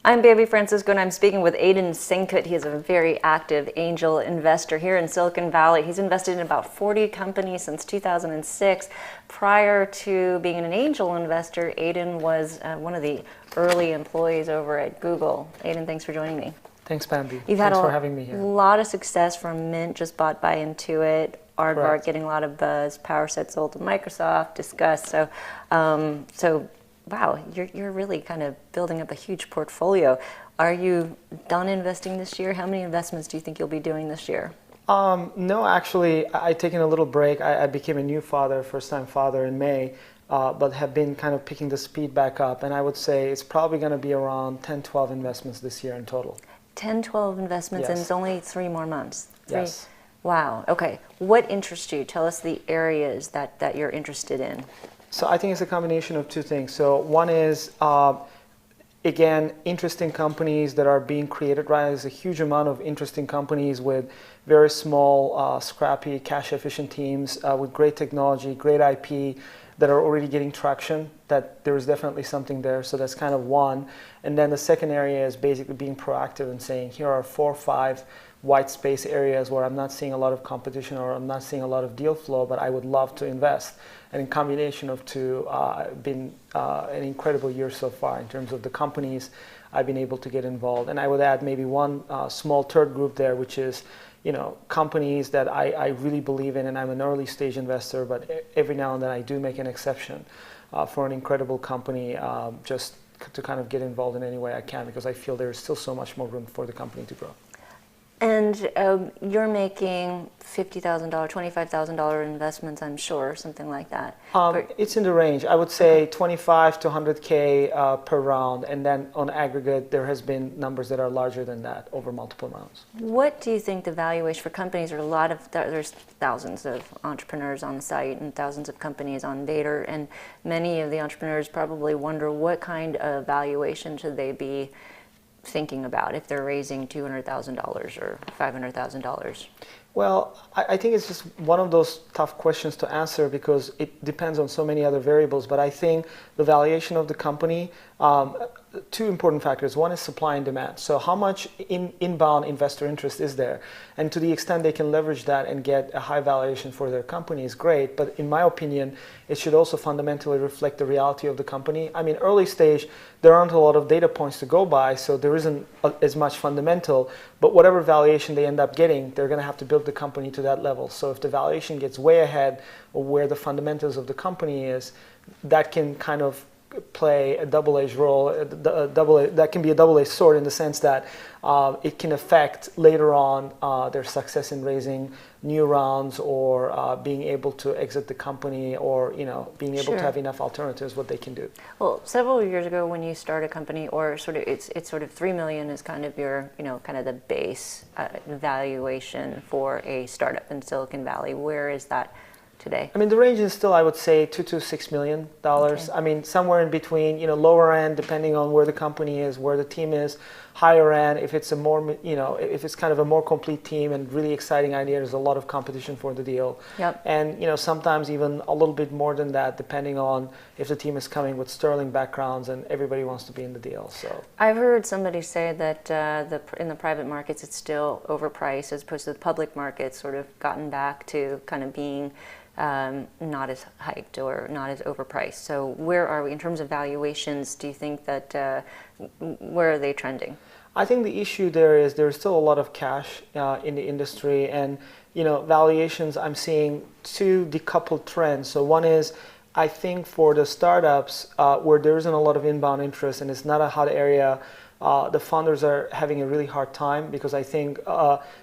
I'm Baby Francisco, and I'm speaking with Aydin Senkut. He is a very active angel investor here in Silicon Valley. He's invested in about 40 companies since 2006. Prior to being an angel investor, Aydin was one of the early employees over at Google. Aydin, thanks for joining me. Thanks, Bambi. You've had thanks for having me here. A lot of success from Mint, just bought by Intuit, Aardvark getting a lot of buzz, PowerSet sold to Microsoft, Disqus. So wow, you're really kind of building up a huge portfolio. Are you done investing this year? How many investments do you think you'll be doing this year? No, actually, I've taken a little break. I became a new father, first-time father in May, but have been kind of picking the speed back up. And I would say it's probably going to be around 10, 12 investments this year in total. 10, 12 investments, Yes. And it's only 3 more months. Yes. Wow. Okay. What interests you? Tell us the areas that you're interested in. So I think it's a combination of two things. So one is, again, interesting companies that are being created, right? There's a huge amount of interesting companies with very small, scrappy, cash-efficient teams with great technology, great IP that are already getting traction, that there is definitely something there. So that's kind of one. And then the second area is basically being proactive and saying, here are 4 or 5 white space areas where I'm not seeing a lot of competition or I'm not seeing a lot of deal flow, but I would love to invest. And in combination of two, been an incredible year so far in terms of the companies I've been able to get involved. And I would add maybe one small third group there, which is, companies that I really believe in, and I'm an early stage investor, but every now and then I do make an exception for an incredible company, just to kind of get involved in any way I can, because I feel there is still so much more room for the company to grow. And you're making $50,000, $25,000 investments, I'm sure, something like that. It's in the range. I would say 25 to 100K per round, and then on aggregate, there has been numbers that are larger than that over multiple rounds. What do you think the valuation for companies? There's thousands of entrepreneurs on the site and thousands of companies on Vader, and many of the entrepreneurs probably wonder what kind of valuation should they be thinking about if they're raising $200,000 or $500,000? Well, I think it's just one of those tough questions to answer because it depends on so many other variables. But I think the valuation of the company, 2 important factors. One is supply and demand. So how much inbound investor interest is there? And to the extent they can leverage that and get a high valuation for their company is great. But in my opinion, it should also fundamentally reflect the reality of the company. I mean, early stage, there aren't a lot of data points to go by, so there isn't as much fundamental. But whatever valuation they end up getting, they're going to have to build the company to that level. So if the valuation gets way ahead of where the fundamentals of the company is, that can kind of play a double-edged role. That can be a double-edged sword in the sense that it can affect later on their success in raising new rounds or being able to exit the company or being able to have enough alternatives what they can do. Well, several years ago when you start a company, or sort of it's sort of 3 million is kind of your kind of the base valuation for a startup in Silicon Valley. Where is that today? I mean, the range is still, I would say, $2 to $6 million. Okay. I mean, somewhere in between, lower end, depending on where the company is, where the team is, higher end, if it's a more, if it's kind of a more complete team and really exciting idea, there's a lot of competition for the deal. Yep. And, sometimes even a little bit more than that, depending on if the team is coming with sterling backgrounds and everybody wants to be in the deal, so. I've heard somebody say that in the private markets, it's still overpriced as opposed to the public markets, sort of gotten back to kind of being not as hyped or not as overpriced. So where are we in terms of valuations? Do you think that, where are they trending? I think the issue there is there's still a lot of cash in the industry, and valuations, I'm seeing 2 decoupled trends. So one is, I think for the startups where there isn't a lot of inbound interest and it's not a hot area, the founders are having a really hard time because I think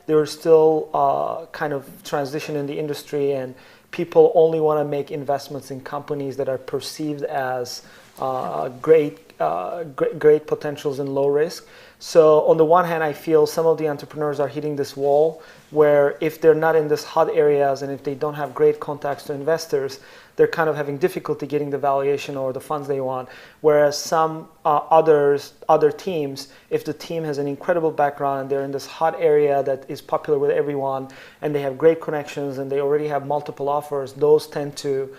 there is still kind of transition in the industry and people only want to make investments in companies that are perceived as great potentials and low risk. So on the one hand, I feel some of the entrepreneurs are hitting this wall where if they're not in this hot areas and if they don't have great contacts to investors, they're kind of having difficulty getting the valuation or the funds they want. Whereas some other teams, if the team has an incredible background and they're in this hot area that is popular with everyone and they have great connections and they already have multiple offers, those tend to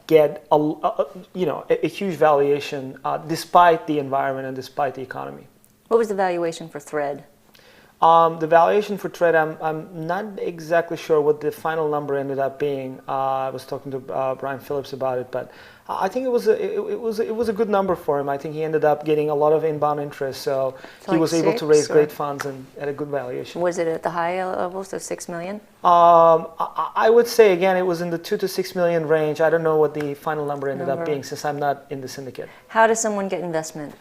get a huge valuation despite the environment and despite the economy. What was the valuation for Thread? The valuation for Thread, I'm not exactly sure what the final number ended up being. I was talking to Brian Phillips about it, but I think it was a good number for him. I think he ended up getting a lot of inbound interest, so he like was able to raise or? great funds and at a good valuation. Was it at the high level, so $6 million? I would say again it was in the 2 to 6 million range. I don't know what the final number ended up being since I'm not in the syndicate. How does someone get investment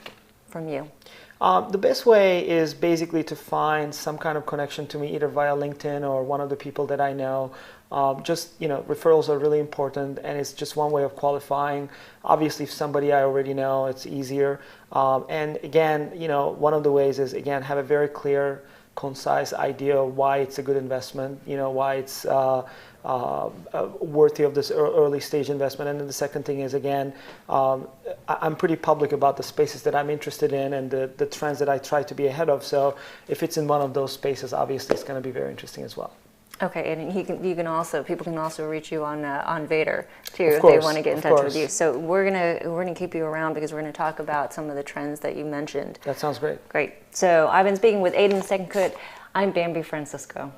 from you? The best way is basically to find some kind of connection to me, either via LinkedIn or one of the people that I know. Referrals are really important, and it's just one way of qualifying. Obviously, if somebody I already know, it's easier. And again, one of the ways is, again, have a very clear, concise idea of why it's a good investment, why it's worthy of this early stage investment. And then the second thing is, again, I'm pretty public about the spaces that I'm interested in and the trends that I try to be ahead of. So if it's in one of those spaces, obviously it's going to be very interesting as well. Okay, and people can also reach you on Vader too if course, they want to get in touch with course. you. So we're gonna keep you around because we're gonna talk about some of the trends that you mentioned. That sounds great. Great. So I've been speaking with Aydin Senkut. I'm Bambi Francisco.